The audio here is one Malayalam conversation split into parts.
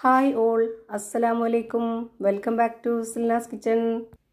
ഹായ് ഓൾ, അസ്സലാമു അലൈക്കും. Welcome back to Silnas kitchen.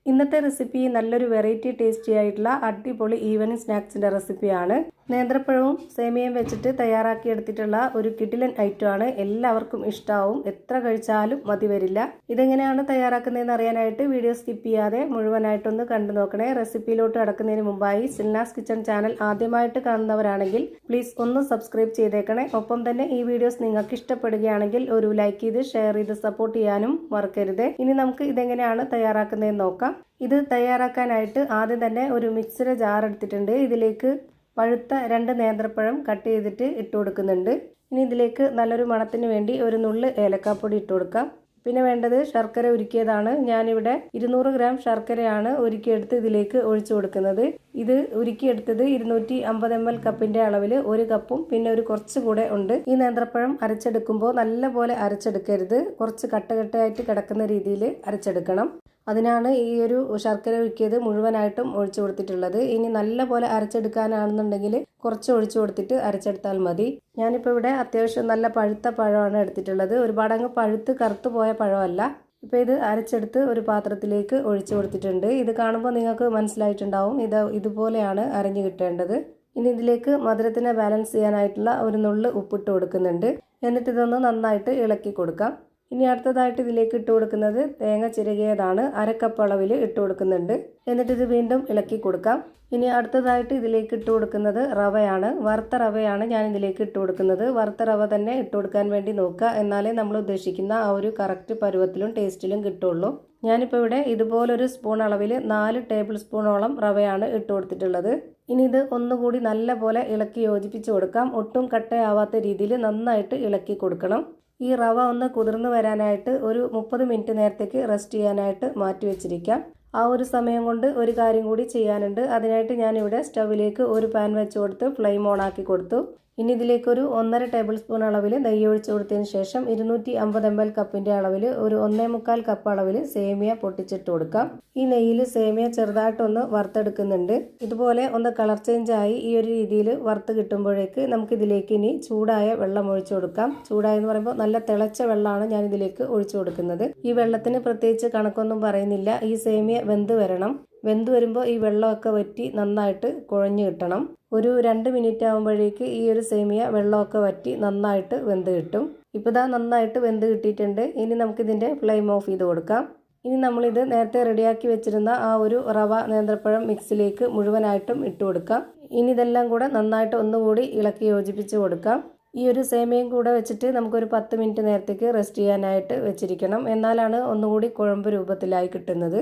ഇന്നത്തെ റെസിപ്പി നല്ലൊരു വെറൈറ്റി ടേസ്റ്റി ആയിട്ടുള്ള അടിപൊളി ഈവനിങ് സ്നാക്സിൻ്റെ റെസിപ്പിയാണ്. നേന്ത്രപ്പഴവും സേമിയയും വെച്ചിട്ട് തയ്യാറാക്കിയെടുത്തിട്ടുള്ള ഒരു കിടിലൻ ഐറ്റമാണ്. എല്ലാവർക്കും ഇഷ്ടമാവും, എത്ര കഴിച്ചാലും മതി വരില്ല. ഇതെങ്ങനെയാണ് തയ്യാറാക്കുന്നതെന്ന് അറിയാനായിട്ട് വീഡിയോ സ്കിപ്പ് ചെയ്യാതെ മുഴുവനായിട്ടൊന്ന് കണ്ടു നോക്കണേ. റെസിപ്പിയിലോട്ട് കടക്കുന്നതിന് മുമ്പായി സിൽനാസ് കിച്ചൺ ചാനൽ ആദ്യമായിട്ട് കാണുന്നവരാണെങ്കിൽ പ്ലീസ് ഒന്ന് സബ്സ്ക്രൈബ് ചെയ്തേക്കണേ. ഒപ്പം തന്നെ ഈ വീഡിയോസ് നിങ്ങൾക്ക് ഇഷ്ടപ്പെടുകയാണെങ്കിൽ ഒരു ലൈക്ക് ചെയ്ത് ഷെയർ ചെയ്ത് സപ്പോർട്ട് ചെയ്യാനും മറക്കരുത്. ഇനി നമുക്ക് ഇതെങ്ങനെയാണ് തയ്യാറാക്കുന്നതെന്ന് നോക്കാം. ഇത് തയ്യാറാക്കാനായിട്ട് ആദ്യം തന്നെ ഒരു മിക്സിയുടെ ജാർ എടുത്തിട്ടുണ്ട്. ഇതിലേക്ക് പഴുത്ത 2 നേന്ത്രപ്പഴം കട്ട് ചെയ്തിട്ട് ഇട്ട് കൊടുക്കുന്നുണ്ട്. ഇനി ഇതിലേക്ക് നല്ലൊരു മണത്തിന് വേണ്ടി ഒരു നുള്ള് ഏലക്കാപ്പൊടി ഇട്ട് കൊടുക്കാം. പിന്നെ വേണ്ടത് ശർക്കര ഉരുക്കിയതാണ്. ഞാനിവിടെ 200 ഗ്രാം ശർക്കരയാണ് ഉരുക്കിയെടുത്ത് ഇതിലേക്ക് ഒഴിച്ചു കൊടുക്കുന്നത്. ഇത് ഉരുക്കിയെടുത്തത് 250 ml കപ്പിന്റെ അളവിൽ 1 കപ്പും പിന്നെ ഒരു കുറച്ച് കൂടെ ഉണ്ട്. ഈ നേന്ത്രപ്പഴം അരച്ചെടുക്കുമ്പോൾ നല്ലപോലെ അരച്ചെടുക്കരുത്, കുറച്ച് കട്ടകട്ടയായിട്ട് കിടക്കുന്ന രീതിയിൽ അരച്ചെടുക്കണം. അതിനാണ് ഈ ഒരു ശർക്കര ഉരുക്കിയത് മുഴുവനായിട്ടും ഒഴിച്ചു കൊടുത്തിട്ടുള്ളത്. ഇനി നല്ലപോലെ അരച്ചെടുക്കാനാണെന്നുണ്ടെങ്കിൽ കുറച്ച് ഒഴിച്ചു കൊടുത്തിട്ട് അരച്ചെടുത്താൽ മതി. ഞാനിപ്പോൾ ഇവിടെ അത്യാവശ്യം നല്ല പഴുത്ത പഴമാണ് എടുത്തിട്ടുള്ളത്. ഒരുപാട് അങ്ങ് പഴുത്ത് കറുത്തു പോയ പഴമല്ല. ഇപ്പോൾ ഇത് അരച്ചെടുത്ത് ഒരു പാത്രത്തിലേക്ക് ഒഴിച്ചു കൊടുത്തിട്ടുണ്ട്. ഇത് കാണുമ്പോൾ നിങ്ങൾക്ക് മനസ്സിലായിട്ടുണ്ടാവും, ഇതുപോലെയാണ് അരഞ്ഞു കിട്ടേണ്ടത്. ഇനി ഇതിലേക്ക് മധുരത്തിനെ ബാലൻസ് ചെയ്യാനായിട്ടുള്ള ഒരു നുള്ള് ഉപ്പിട്ട് കൊടുക്കുന്നുണ്ട്. എന്നിട്ട് ഇതൊന്ന് നന്നായിട്ട് ഇളക്കി കൊടുക്കാം. ഇനി അടുത്തതായിട്ട് ഇതിലേക്ക് ഇട്ട് കൊടുക്കുന്നത് തേങ്ങ ചിരകിയതാണ്. 1/2 കപ്പ് അളവിൽ ഇട്ട് കൊടുക്കുന്നുണ്ട്. എന്നിട്ട് ഇത് വീണ്ടും ഇളക്കി കൊടുക്കാം. ഇനി അടുത്തതായിട്ട് ഇതിലേക്ക് ഇട്ട് കൊടുക്കുന്നത് റവയാണ്. വറുത്ത റവയാണ് ഞാൻ ഇതിലേക്ക് ഇട്ട് കൊടുക്കുന്നത്. വറുത്ത റവ തന്നെ ഇട്ട് കൊടുക്കാൻ വേണ്ടി നോക്കുക, എന്നാലേ നമ്മൾ ഉദ്ദേശിക്കുന്ന ആ ഒരു കറക്റ്റ് പരുവത്തിലും ടേസ്റ്റിലും കിട്ടുള്ളൂ. ഞാനിപ്പോൾ ഇവിടെ ഇതുപോലൊരു സ്പൂൺ അളവിൽ 4 ടേബിൾ സ്പൂണോളം റവയാണ് ഇട്ട് കൊടുത്തിട്ടുള്ളത്. ഇനി ഇത് ഒന്നുകൂടി നല്ലപോലെ ഇളക്കി യോജിപ്പിച്ച് കൊടുക്കാം. ഒട്ടും കട്ടയാവാത്ത രീതിയിൽ നന്നായിട്ട് ഇളക്കി കൊടുക്കണം. ഈ റവ ഒന്ന് കുതിർന്ന് വരാനായിട്ട് ഒരു 30 മിനിറ്റ് നേരത്തേക്ക് റെസ്റ്റ് ചെയ്യാനായിട്ട് മാറ്റി വെച്ചിരിക്കാം. ആ ഒരു സമയം കൊണ്ട് ഒരു കാര്യം കൂടി ചെയ്യാനുണ്ട്. അതിനായിട്ട് ഞാനിവിടെ സ്റ്റവിലേക്ക് ഒരു പാൻ വെച്ച് കൊടുത്ത് ഫ്ലെയിം ഓൺ ആക്കി കൊടുത്തു. ഇനി ഇതിലേക്കൊരു 1.5 ടേബിൾ സ്പൂൺ അളവിൽ നെയ്യ് ഒഴിച്ച് കൊടുത്തതിന് ശേഷം 250 ml കപ്പിന്റെ അളവിൽ ഒരു 1.25 കപ്പ് അളവിൽ സേമിയ പൊട്ടിച്ചിട്ട് കൊടുക്കാം. ഈ നെയ്യിൽ സേമിയ ചെറുതായിട്ടൊന്ന് വറുത്തെടുക്കുന്നുണ്ട്. ഇതുപോലെ ഒന്ന് കളർ ചേഞ്ച് ആയി ഈ ഒരു രീതിയിൽ വറുത്ത് കിട്ടുമ്പോഴേക്ക് നമുക്ക് ഇതിലേക്ക് ഇനി ചൂടായ വെള്ളം ഒഴിച്ചു കൊടുക്കാം. ചൂടായെന്ന് പറയുമ്പോൾ നല്ല തിളച്ച വെള്ളമാണ് ഞാൻ ഇതിലേക്ക് ഒഴിച്ചു കൊടുക്കുന്നത്. ഈ വെള്ളത്തിന് പ്രത്യേകിച്ച് കണക്കൊന്നും പറയുന്നില്ല. ഈ സേമിയ വെന്ത് വരണം. വെന്ത് വരുമ്പോൾ ഈ വെള്ളമൊക്കെ വറ്റി നന്നായിട്ട് കുഴഞ്ഞു കിട്ടണം. ഒരു 2 മിനിറ്റ് ആകുമ്പോഴേക്ക് ഈ ഒരു സേമിയ വെള്ളമൊക്കെ വറ്റി നന്നായിട്ട് വെന്ത് കിട്ടും. ഇപ്പോൾ ഇതാ നന്നായിട്ട് വെന്ത് കിട്ടിയിട്ടുണ്ട്. ഇനി നമുക്കിതിൻ്റെ ഫ്ലെയിം ഓഫ് ചെയ്ത് കൊടുക്കാം. ഇനി നമ്മളിത് നേരത്തെ റെഡിയാക്കി വെച്ചിരുന്ന ആ ഒരു റവ നേന്ത്രപ്പഴം മിക്സിലേക്ക് മുഴുവനായിട്ടും ഇട്ട് കൊടുക്കാം. ഇനി ഇതെല്ലാം കൂടെ നന്നായിട്ട് ഒന്നുകൂടി ഇളക്കി യോജിപ്പിച്ച് കൊടുക്കാം. ഈ ഒരു സേമിയയും കൂടെ വെച്ചിട്ട് നമുക്കൊരു 10 മിനിറ്റ് നേരത്തേക്ക് റെസ്റ്റ് ചെയ്യാനായിട്ട് വെച്ചിരിക്കണം. എന്നാലാണ് ഒന്നുകൂടി കുഴമ്പ് രൂപത്തിലായി കിട്ടുന്നത്.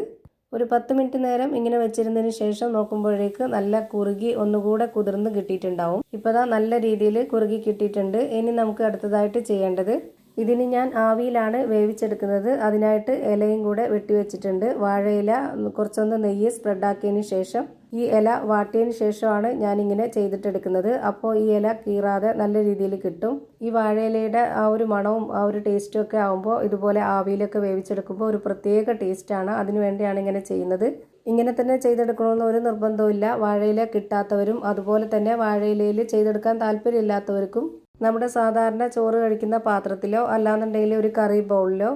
ഒരു 10 മിനിറ്റ് നേരം ഇങ്ങനെ വെച്ചിരുന്നതിന് ശേഷം നോക്കുമ്പോഴേക്ക് നല്ല കുറുകി ഒന്നുകൂടെ കുതിർന്ന് കിട്ടിയിട്ടുണ്ടാവും. ഇപ്പോൾ ദാ നല്ല രീതിയിൽ കുറുകി കിട്ടിയിട്ടുണ്ട്. ഇനി നമുക്ക് അടുത്തതായിട്ട് ചെയ്യേണ്ടത്, ഇതിന് ഞാൻ ആവിയിലാണ് വേവിച്ചെടുക്കുന്നത്. അതിനായിട്ട് ഇലയും കൂടെ വെട്ടിവെച്ചിട്ടുണ്ട്. വാഴയില കുറച്ചൊന്ന് നെയ്യ് സ്പ്രെഡാക്കിയതിന് ശേഷം ഈ ഇല വാട്ടിയതിന് ശേഷമാണ് ഞാനിങ്ങനെ ചെയ്തിട്ടെടുക്കുന്നത്. അപ്പോൾ ഈ ഇല കീറാതെ നല്ല രീതിയിൽ കിട്ടും. ഈ വാഴയിലയുടെ ആ ഒരു മണവും ആ ഒരു ടേസ്റ്റും ഒക്കെ ആകുമ്പോൾ ഇതുപോലെ ആവിയിലൊക്കെ വേവിച്ചെടുക്കുമ്പോൾ ഒരു പ്രത്യേക ടേസ്റ്റാണ്. അതിനു വേണ്ടിയാണ് ഇങ്ങനെ ചെയ്യുന്നത്. ഇങ്ങനെ തന്നെ ചെയ്തെടുക്കണമെന്ന് ഒരു നിർബന്ധമില്ല. വാഴയില കിട്ടാത്തവരും അതുപോലെ തന്നെ വാഴയിലയിൽ ചെയ്തെടുക്കാൻ താല്പര്യമില്ലാത്തവർക്കും നമ്മുടെ സാധാരണ ചോറ് കഴിക്കുന്ന പാത്രത്തിലോ അല്ലാന്നുണ്ടെങ്കിൽ ഒരു കറി ബൗളിലോ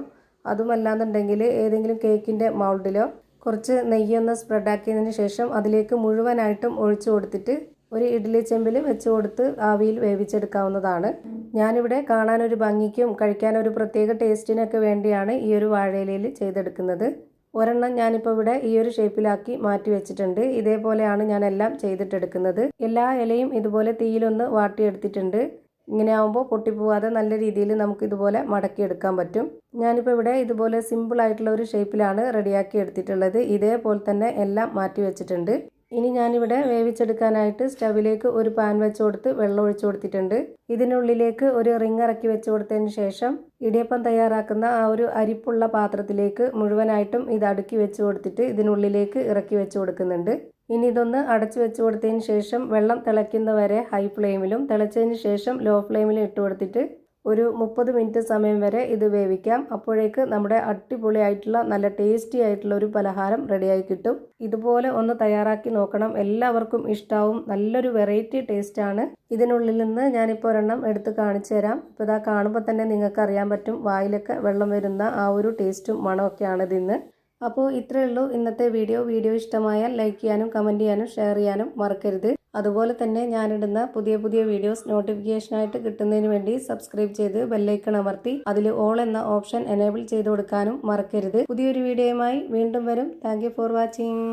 അതുമല്ലാന്നുണ്ടെങ്കിൽ ഏതെങ്കിലും കേക്കിൻ്റെ മൗൾഡിലോ കുറച്ച് നെയ്യൊന്ന് സ്പ്രെഡാക്കിയതിന് ശേഷം അതിലേക്ക് മുഴുവനായിട്ടും ഒഴിച്ചു കൊടുത്തിട്ട് ഒരു ഇഡ്ഡലി ചെമ്പിൽ വെച്ച് കൊടുത്ത് ആവിയിൽ വേവിച്ചെടുക്കാവുന്നതാണ്. ഞാനിവിടെ കാണാനൊരു ഭംഗിക്കും കഴിക്കാനൊരു പ്രത്യേക ടേസ്റ്റിനൊക്കെ വേണ്ടിയാണ് ഈ ഒരു വാഴയിലയിൽ ചെയ്തെടുക്കുന്നത്. ഒരെണ്ണം ഞാനിപ്പോൾ ഇവിടെ ഈ ഒരു ഷേപ്പിലാക്കി മാറ്റി വെച്ചിട്ടുണ്ട്. ഇതേപോലെയാണ് ഞാൻ എല്ലാം ചെയ്തിട്ടെടുക്കുന്നത്. എല്ലാ ഇലയും ഇതുപോലെ തീയിലൊന്ന് വാട്ടിയെടുത്തിട്ടുണ്ട്. ഇങ്ങനെ ആകുമ്പോൾ പൊട്ടിപ്പോവാതെ നല്ല രീതിയിൽ നമുക്ക് ഇതുപോലെ മടക്കിയെടുക്കാൻ പറ്റും. ഞാനിപ്പോൾ ഇവിടെ ഇതുപോലെ സിമ്പിളായിട്ടുള്ള ഒരു ഷേപ്പിലാണ് റെഡിയാക്കി എടുത്തിട്ടുള്ളത്. ഇതേപോലെ തന്നെ എല്ലാം മാറ്റി വെച്ചിട്ടുണ്ട്. ഇനി ഞാനിവിടെ വേവിച്ചെടുക്കാനായിട്ട് സ്റ്റവിലേക്ക് ഒരു പാൻ വെച്ച് കൊടുത്ത് വെള്ളം ഒഴിച്ചു കൊടുത്തിട്ടുണ്ട്. ഇതിനുള്ളിലേക്ക് ഒരു റിങ് ഇറക്കി വെച്ച് കൊടുത്തതിന് ശേഷം ഇടിയപ്പം തയ്യാറാക്കുന്ന ആ ഒരു അരിപ്പുള്ള പാത്രത്തിലേക്ക് മുഴുവനായിട്ടും ഇത് അടുക്കി വെച്ച് കൊടുത്തിട്ട് ഇതിനുള്ളിലേക്ക് ഇറക്കി വെച്ച് കൊടുക്കുന്നുണ്ട്. ഇനി ഇതൊന്ന് അടച്ചു വെച്ച് കൊടുത്തതിന് ശേഷം വെള്ളം തിളയ്ക്കുന്നവരെ ഹൈ ഫ്ലെയിമിലും തിളച്ചതിന് ശേഷം ലോ ഫ്ലെയിമിലും ഇട്ട് കൊടുത്തിട്ട് ഒരു 30 മിനിറ്റ് സമയം വരെ ഇത് വേവിക്കാം. അപ്പോഴേക്ക് നമ്മുടെ അടിപൊളിയായിട്ടുള്ള നല്ല ടേസ്റ്റി ആയിട്ടുള്ള ഒരു പലഹാരം റെഡിയായി കിട്ടും. ഇതുപോലെ ഒന്ന് തയ്യാറാക്കി നോക്കണം, എല്ലാവർക്കും ഇഷ്ടാവും. നല്ലൊരു വെറൈറ്റി ടേസ്റ്റാണ്. ഇതിനുള്ളിൽ നിന്ന് ഞാനിപ്പോൾ ഒരെണ്ണം എടുത്ത് കാണിച്ചു തരാം. ഇപ്പോൾ ഇതാ കാണുമ്പോൾ തന്നെ നിങ്ങൾക്ക് അറിയാൻ പറ്റും, വായിലൊക്കെ വെള്ളം വരുന്ന ആ ഒരു ടേസ്റ്റും മണമൊക്കെയാണ് ഇതിന്ന്. അപ്പോൾ ഇത്രയേ ഉള്ളൂ ഇന്നത്തെ വീഡിയോ ഇഷ്ടമായാൽ ലൈക്ക് ചെയ്യാനും കമൻറ്റ് ചെയ്യാനും ഷെയർ ചെയ്യാനും മറക്കരുത്. അതുപോലെ തന്നെ ഞാനിടുന്ന പുതിയ വീഡിയോസ് നോട്ടിഫിക്കേഷനായിട്ട് കിട്ടുന്നതിന് വേണ്ടി സബ്സ്ക്രൈബ് ചെയ്ത് ബെല്ലൈക്കൺ അമർത്തി അതിൽ ഓൾ എന്ന ഓപ്ഷൻ എനേബിൾ ചെയ്ത് കൊടുക്കാനും മറക്കരുത്. പുതിയൊരു വീഡിയോയുമായി വീണ്ടും വരും. Thank you for watching.